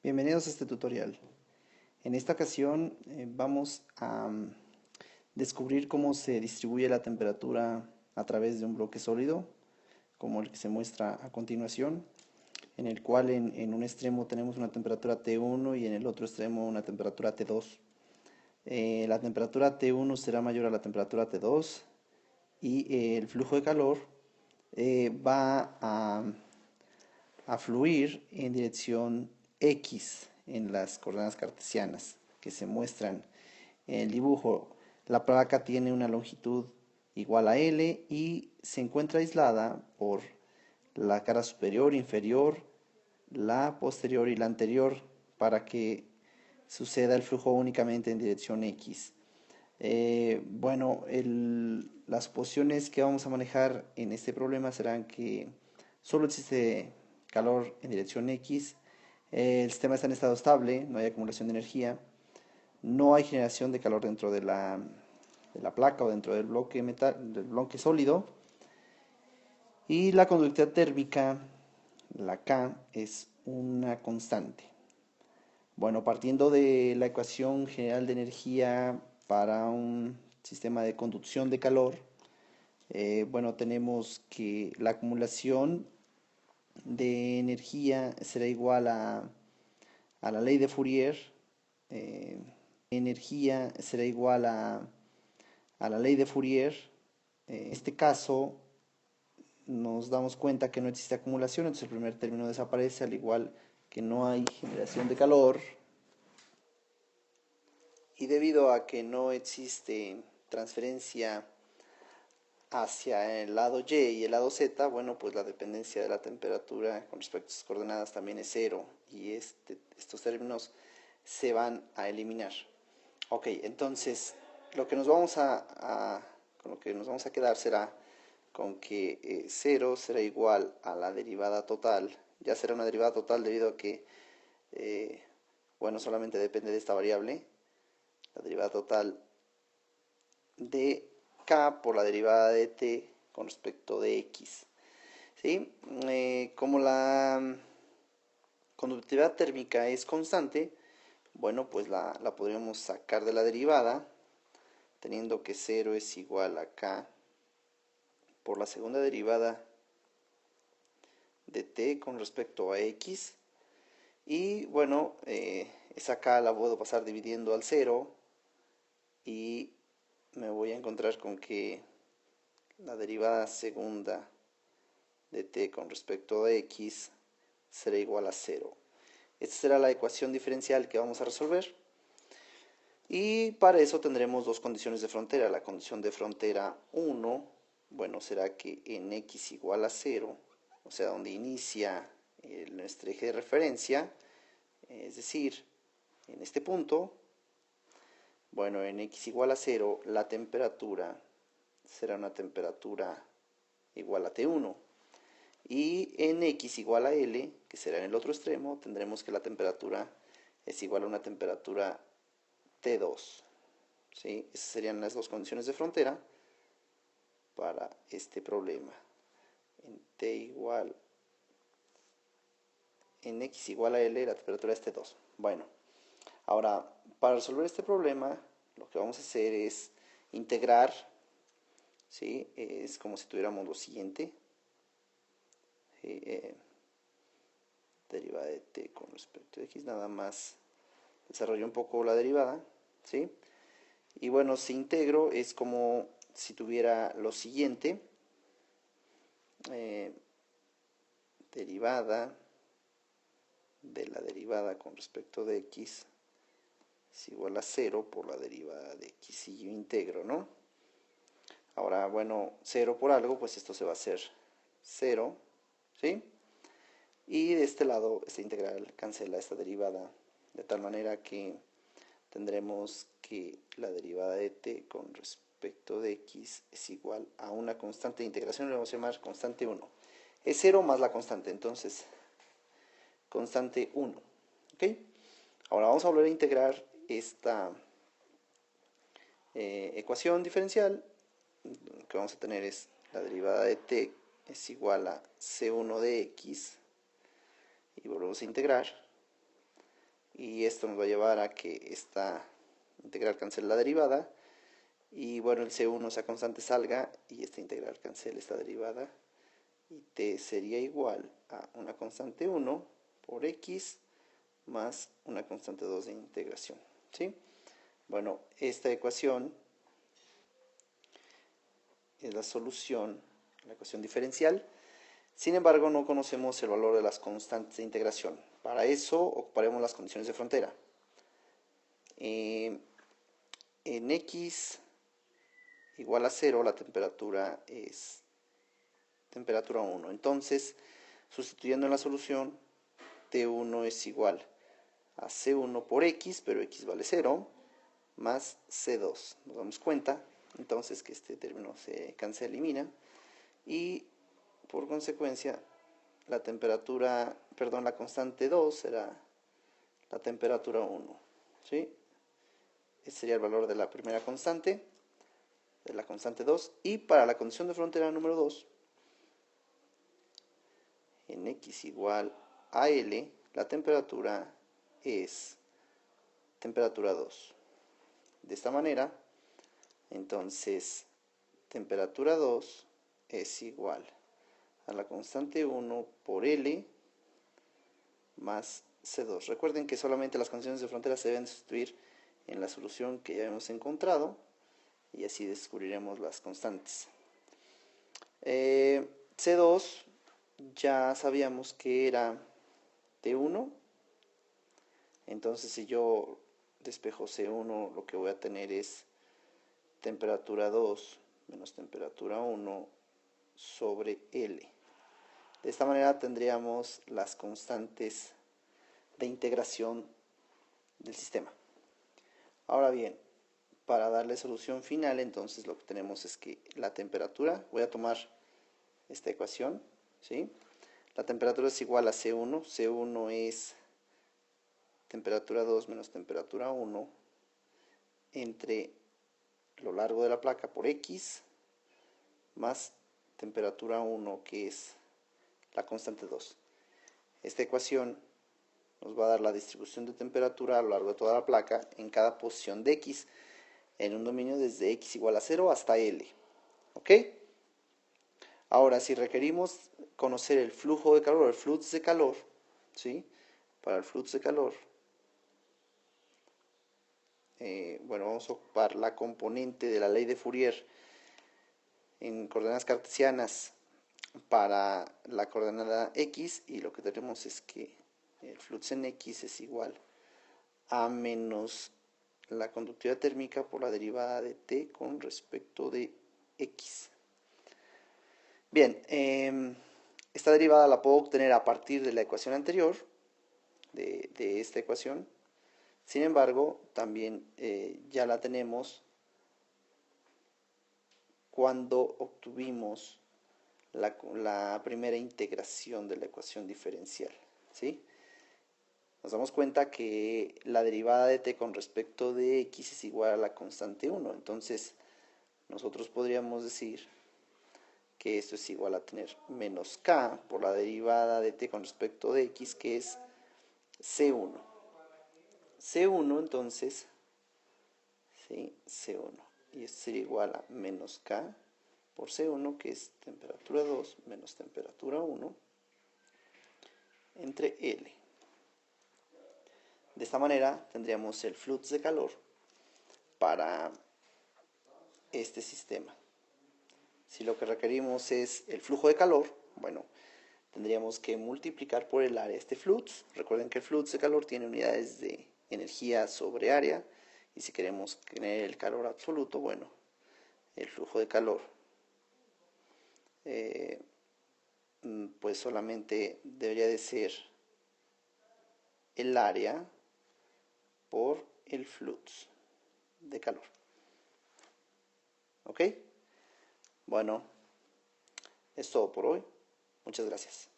Bienvenidos a este tutorial. En esta ocasión vamos a descubrir cómo se distribuye la temperatura a través de un bloque sólido, como el que se muestra a continuación, en el cual en un extremo tenemos una temperatura T1 y en el otro extremo una temperatura T2. La temperatura T1 será mayor a la temperatura T2 y el flujo de calor va a fluir en dirección X en las coordenadas cartesianas que se muestran en el dibujo. La placa tiene una longitud igual a L y se encuentra aislada por la cara superior, inferior, la posterior y la anterior para que suceda el flujo únicamente en dirección X. Las posiciones que vamos a manejar en este problema serán que solo existe calor en dirección X, el sistema está en estado estable, no hay acumulación de energía, no hay generación de calor dentro de la placa o dentro del bloque, del bloque sólido, y la conductividad térmica, la K, es una constante. Bueno, partiendo de la ecuación general de energía para un sistema de conducción de calor, tenemos que la acumulación de energía será igual a la ley de Fourier. Energía será igual a la ley de Fourier. En este caso nos damos cuenta que no existe acumulación, entonces el primer término desaparece, al igual que no hay generación de calor. Y debido a que no existe transferencia hacia el lado Y y el lado Z, bueno, pues la dependencia de la temperatura con respecto a sus coordenadas también es cero y estos términos se van a eliminar. Ok, entonces lo que nos vamos con lo que nos vamos a quedar será con que 0 será igual a la derivada total. Ya será una derivada total debido a que, solamente depende de esta variable. La derivada total de K por la derivada de T con respecto de X. ¿Sí? Como la conductividad térmica es constante, bueno, pues la podríamos sacar de la derivada, teniendo que 0 es igual a K por la segunda derivada de T con respecto a X. Y bueno, esa K la puedo pasar dividiendo al 0 y me voy a encontrar con que la derivada segunda de t con respecto a x será igual a 0. Esta será la ecuación diferencial que vamos a resolver. Y para eso tendremos dos condiciones de frontera. La condición de frontera 1, bueno, será que en x igual a 0, o sea, donde inicia nuestro eje de referencia, es decir, en este punto, bueno, en x igual a 0, la temperatura será una temperatura igual a T1. Y en x igual a L, que será en el otro extremo, tendremos que la temperatura es igual a una temperatura T2. ¿Sí? Esas serían las dos condiciones de frontera para este problema. En x igual a L, la temperatura es T2. Bueno, ahora, para resolver este problema, lo que vamos a hacer es integrar, ¿sí? Es como si tuviéramos lo siguiente. Derivada de t con respecto a x, nada más desarrollo un poco la derivada, ¿sí? Y bueno, si integro es como si tuviera lo siguiente, derivada de la derivada con respecto de x es igual a 0 por la derivada de x y yo integro, ¿no? Ahora, bueno, 0 por algo, pues esto se va a hacer 0, ¿sí? Y de este lado, esta integral cancela esta derivada, de tal manera que tendremos que la derivada de t con respecto de x es igual a una constante de integración, le vamos a llamar constante 1. Es 0 más la constante, entonces, constante 1. ¿Ok? Ahora vamos a volver a integrar esta ecuación diferencial. Lo que vamos a tener es la derivada de t es igual a c1 de x y volvemos a integrar. y esto nos va a llevar a que esta integral cancele la derivada, y bueno, el C1, esa constante, salga y esta integral cancele esta derivada, y t sería igual a una constante 1 por x más una constante 2 de integración, ¿sí? Bueno, esta ecuación es la solución a la ecuación diferencial. Sin embargo, no conocemos el valor de las constantes de integración. Para eso ocuparemos las condiciones de frontera. En x igual a 0, la temperatura es temperatura 1. Entonces, sustituyendo en la solución, T1 es igual a C1 por x, pero x vale 0, más C2. Nos damos cuenta, entonces, que este término se elimina, y por consecuencia, la temperatura, perdón, la constante 2 será la temperatura 1, ¿sí? Este sería el valor de la primera constante, de la constante 2, y para la condición de frontera número 2, en x igual a L, la temperatura es temperatura 2. De esta manera, entonces, temperatura 2 es igual a la constante 1 por L más C2. Recuerden que solamente las condiciones de frontera se deben sustituir en la solución que ya hemos encontrado, y así descubriremos las constantes. C2 ya sabíamos que era T1, entonces si yo despejo C1, lo que voy a tener es temperatura 2 menos temperatura 1 sobre L. De esta manera tendríamos las constantes de integración del sistema. Ahora bien, para darle solución final, entonces lo que tenemos es que la temperatura, voy a tomar esta ecuación, ¿sí? La temperatura es igual a C1, C1 es temperatura 2 menos temperatura 1 entre lo largo de la placa por x más temperatura 1, que es la constante 2. Esta ecuación nos va a dar la distribución de temperatura a lo largo de toda la placa en cada posición de x, en un dominio desde x igual a 0 hasta L. ¿Ok? Ahora, si requerimos conocer el flujo de calor, el flux de calor, ¿sí? Para el flux de calor, bueno, vamos a ocupar la componente de la ley de Fourier en coordenadas cartesianas para la coordenada x, y lo que tenemos es que el flux en x es igual a menos la conductividad térmica por la derivada de t con respecto de x. Bien, esta derivada la puedo obtener a partir de la ecuación anterior, de esta ecuación. Sin embargo, también ya la tenemos cuando obtuvimos la primera integración de la ecuación diferencial, ¿sí? Nos damos cuenta que la derivada de t con respecto de x es igual a la constante 1. Entonces, nosotros podríamos decir que esto es igual a tener menos k por la derivada de t con respecto de x, que es C1. C1, entonces, ¿sí? C1. Y esto sería igual a menos k por C1, que es temperatura 2 menos temperatura 1, entre L. De esta manera tendríamos el flux de calor para este sistema. Si lo que requerimos es el flujo de calor, bueno, tendríamos que multiplicar por el área este flux. Recuerden que el flux de calor tiene unidades de energía sobre área, y si queremos tener el calor absoluto, bueno, el flujo de calor pues solamente debería de ser el área por el flux de calor. ¿Ok? Bueno, es todo por hoy. Muchas gracias.